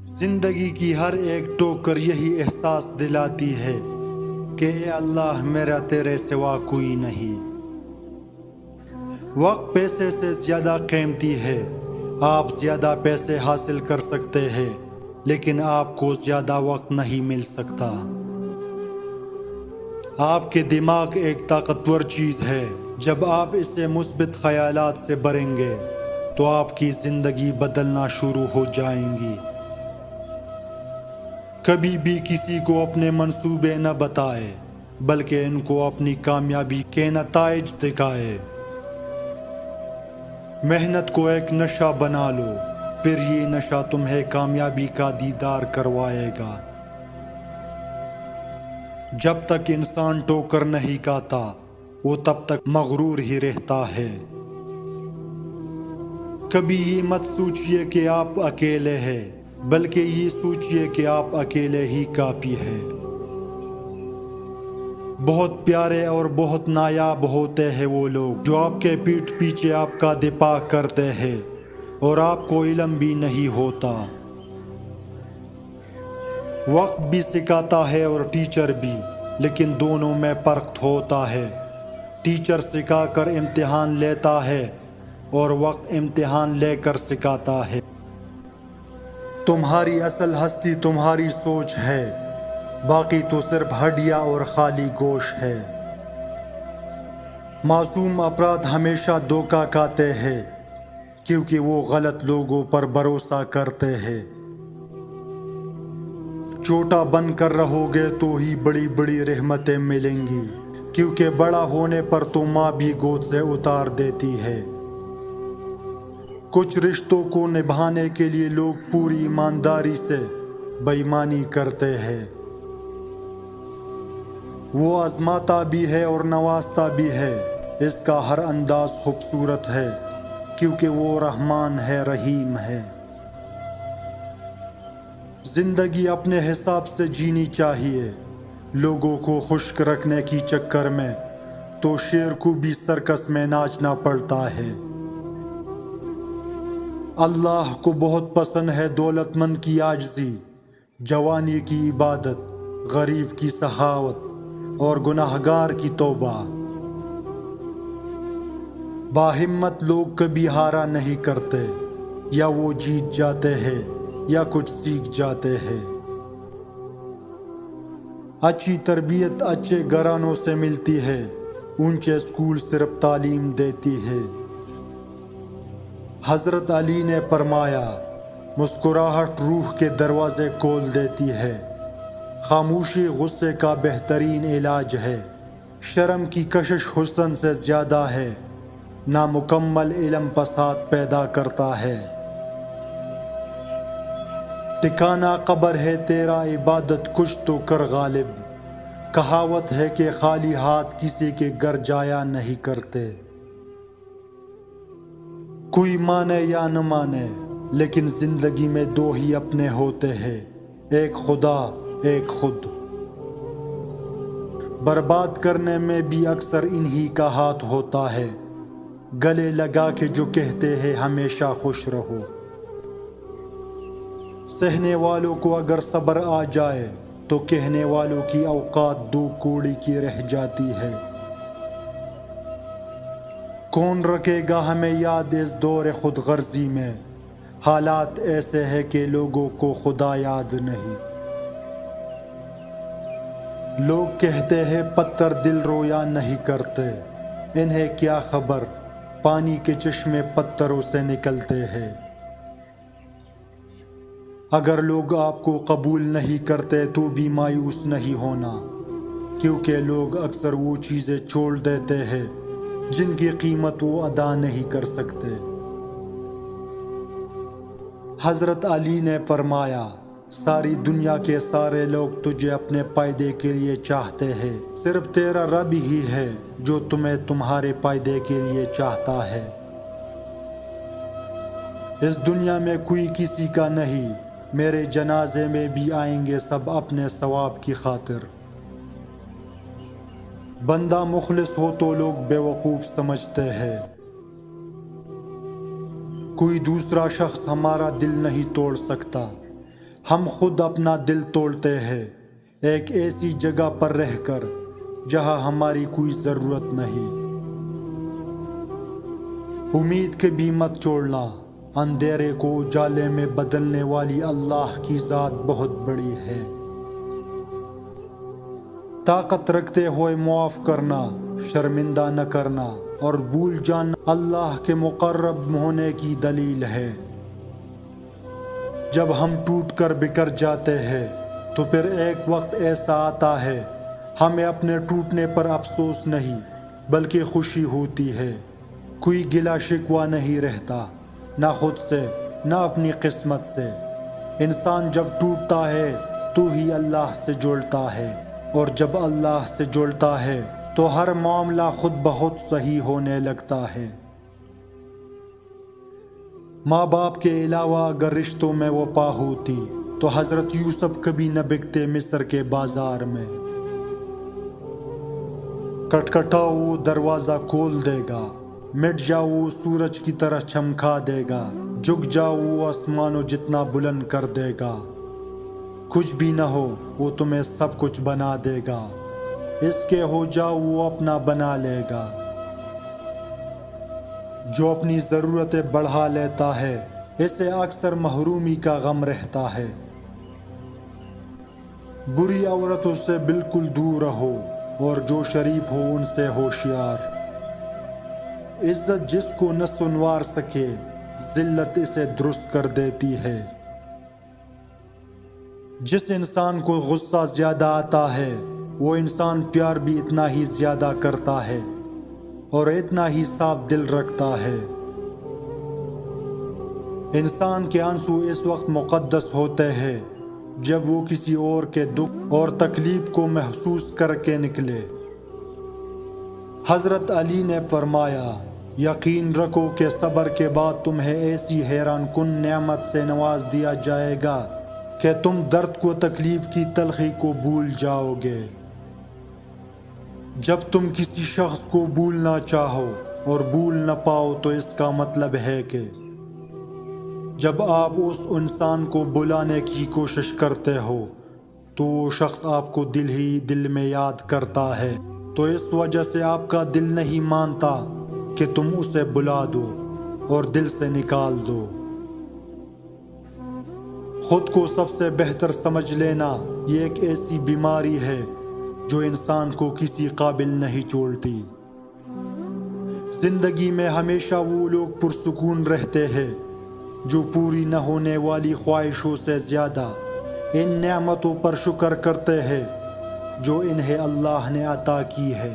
زندگی کی ہر ایک ٹوکر یہی احساس دلاتی ہے کہ اے اللہ میرا تیرے سوا کوئی نہیں۔ وقت پیسے سے زیادہ قیمتی ہے۔ آپ زیادہ پیسے حاصل کر سکتے ہیں لیکن آپ کو زیادہ وقت نہیں مل سکتا۔ آپ کے دماغ ایک طاقتور چیز ہے۔ جب آپ اسے مثبت خیالات سے بھریں گے تو آپ کی زندگی بدلنا شروع ہو جائیں گی۔ کبھی بھی کسی کو اپنے منصوبے نہ بتائے بلکہ ان کو اپنی کامیابی کے نتائج دکھائے۔ محنت کو ایک نشہ بنا لو، پھر یہ نشہ تمہیں کامیابی کا دیدار کروائے گا۔ جب تک انسان ٹھوکر نہیں کھاتا وہ تب تک مغرور ہی رہتا ہے۔ کبھی یہ مت سوچئے کہ آپ اکیلے ہیں بلکہ یہ سوچئے کہ آپ اکیلے ہی کافی ہیں۔ بہت پیارے اور بہت نایاب ہوتے ہیں وہ لوگ جو آپ کے پیٹھ پیچھے آپ کا دفاع کرتے ہیں اور آپ کو علم بھی نہیں ہوتا۔ وقت بھی سکھاتا ہے اور ٹیچر بھی، لیکن دونوں میں فرق ہوتا ہے۔ ٹیچر سکھا کر امتحان لیتا ہے اور وقت امتحان لے کر سکھاتا ہے۔ تمہاری اصل ہستی تمہاری سوچ ہے، باقی تو صرف ہڈیاں اور خالی گوشت ہے۔ معصوم افراد ہمیشہ دھوکہ کھاتے ہیں کیونکہ وہ غلط لوگوں پر بھروسہ کرتے ہیں۔ چھوٹا بن کر رہو گے تو ہی بڑی بڑی رحمتیں ملیں گی، کیونکہ بڑا ہونے پر تو ماں بھی گود سے اتار دیتی ہے۔ کچھ رشتوں کو نبھانے کے لیے لوگ پوری ایمانداری سے بے ایمانی کرتے ہیں۔ وہ آزماتا بھی ہے اور نوازتا بھی ہے۔ اس کا ہر انداز خوبصورت ہے کیونکہ وہ رحمان ہے، رحیم ہے۔ زندگی اپنے حساب سے جینی چاہیے۔ لوگوں کو خشک رکھنے کی چکر میں تو شیر کو بھی سرکس میں ناچنا پڑتا ہے۔ اللہ کو بہت پسند ہے دولت مند کی عاجزی، جوانی کی عبادت، غریب کی سخاوت اور گناہگار کی توبہ۔ باہمت لوگ کبھی ہارا نہیں کرتے، یا وہ جیت جاتے ہیں یا کچھ سیکھ جاتے ہیں۔ اچھی تربیت اچھے گھرانوں سے ملتی ہے، اونچے اسکول صرف تعلیم دیتی ہے۔ حضرت علی نے فرمایا، مسکراہٹ روح کے دروازے کھول دیتی ہے، خاموشی غصے کا بہترین علاج ہے، شرم کی کشش حسن سے زیادہ ہے، نامکمل علم فساد پیدا کرتا ہے۔ ٹھکانہ قبر ہے تیرا عبادت کش تو کر غالب، کہاوت ہے کہ خالی ہاتھ کسی کے گھر جایا نہیں کرتے۔ کوئی مانے یا نہ مانے لیکن زندگی میں دو ہی اپنے ہوتے ہیں، ایک خدا ایک خود۔ برباد کرنے میں بھی اکثر انہی کا ہاتھ ہوتا ہے، گلے لگا کے جو کہتے ہیں ہمیشہ خوش رہو۔ سہنے والوں کو اگر صبر آ جائے تو کہنے والوں کی اوقات دو کوڑی کی رہ جاتی ہے۔ کون رکھے گا ہمیں یاد اس دور خود غرضی میں، حالات ایسے ہیں کہ لوگوں کو خدا یاد نہیں۔ لوگ کہتے ہیں پتھر دل رویا نہیں کرتے، انہیں کیا خبر پانی کے چشمے پتھروں سے نکلتے ہیں۔ اگر لوگ آپ کو قبول نہیں کرتے تو بھی مایوس نہیں ہونا، کیونکہ لوگ اکثر وہ چیزیں چھوڑ دیتے ہیں جن کی قیمت وہ ادا نہیں کر سکتے۔ حضرت علی نے فرمایا، ساری دنیا کے سارے لوگ تجھے اپنے فائدے کے لیے چاہتے ہیں، صرف تیرا رب ہی ہے جو تمہیں تمہارے فائدے کے لیے چاہتا ہے۔ اس دنیا میں کوئی کسی کا نہیں، میرے جنازے میں بھی آئیں گے سب اپنے ثواب کی خاطر۔ بندہ مخلص ہو تو لوگ بیوقوف سمجھتے ہیں۔ کوئی دوسرا شخص ہمارا دل نہیں توڑ سکتا، ہم خود اپنا دل توڑتے ہیں ایک ایسی جگہ پر رہ کر جہاں ہماری کوئی ضرورت نہیں۔ امید کے بھی مت چھوڑنا، اندھیرے کو اجالے میں بدلنے والی اللہ کی ذات بہت بڑی ہے۔ طاقت رکھتے ہوئے معاف کرنا، شرمندہ نہ کرنا اور بھول جانا اللہ کے مقرب ہونے کی دلیل ہے۔ جب ہم ٹوٹ کر بکھر جاتے ہیں تو پھر ایک وقت ایسا آتا ہے ہمیں اپنے ٹوٹنے پر افسوس نہیں بلکہ خوشی ہوتی ہے۔ کوئی گلہ شکوہ نہیں رہتا، نہ خود سے نہ اپنی قسمت سے۔ انسان جب ٹوٹتا ہے تو ہی اللہ سے جڑتا ہے، اور جب اللہ سے جڑتا ہے تو ہر معاملہ خود بخود صحیح ہونے لگتا ہے۔ ماں باپ کے علاوہ اگر رشتوں میں وفا ہوتی تو حضرت یوسف کبھی نہ بکتے مصر کے بازار میں۔ کٹکھٹاؤ دروازہ کھول دے گا، مٹ جاؤ سورج کی طرح چمکا دے گا، جھک جاؤ آسمانوں جتنا بلند کر دے گا۔ کچھ بھی نہ ہو وہ تمہیں سب کچھ بنا دے گا، اس کے ہو جاؤ وہ اپنا بنا لے گا۔ جو اپنی ضرورتیں بڑھا لیتا ہے اسے اکثر محرومی کا غم رہتا ہے۔ بری عورتوں سے بالکل دور رہو اور جو شریف ہو ان سے ہوشیار۔ عزت جس کو نہ سنوار سکے ذلت اسے درست کر دیتی ہے۔ جس انسان کو غصہ زیادہ آتا ہے وہ انسان پیار بھی اتنا ہی زیادہ کرتا ہے اور اتنا ہی صاف دل رکھتا ہے۔ انسان کے آنسو اس وقت مقدس ہوتے ہیں جب وہ کسی اور کے دکھ اور تکلیف کو محسوس کر کے نکلے۔ حضرت علی نے فرمایا، یقین رکھو کہ صبر کے بعد تمہیں ایسی حیران کن نعمت سے نواز دیا جائے گا کہ تم درد کو تکلیف کی تلخی کو بھول جاؤ گے۔ جب تم کسی شخص کو بھولنا چاہو اور بھول نہ پاؤ تو اس کا مطلب ہے کہ جب آپ اس انسان کو بلانے کی کوشش کرتے ہو تو وہ شخص آپ کو دل ہی دل میں یاد کرتا ہے، تو اس وجہ سے آپ کا دل نہیں مانتا کہ تم اسے بلا دو اور دل سے نکال دو۔ خود کو سب سے بہتر سمجھ لینا یہ ایک ایسی بیماری ہے جو انسان کو کسی قابل نہیں چھوڑتی۔ زندگی میں ہمیشہ وہ لوگ پرسکون رہتے ہیں جو پوری نہ ہونے والی خواہشوں سے زیادہ ان نعمتوں پر شکر کرتے ہیں جو انہیں اللہ نے عطا کی ہے۔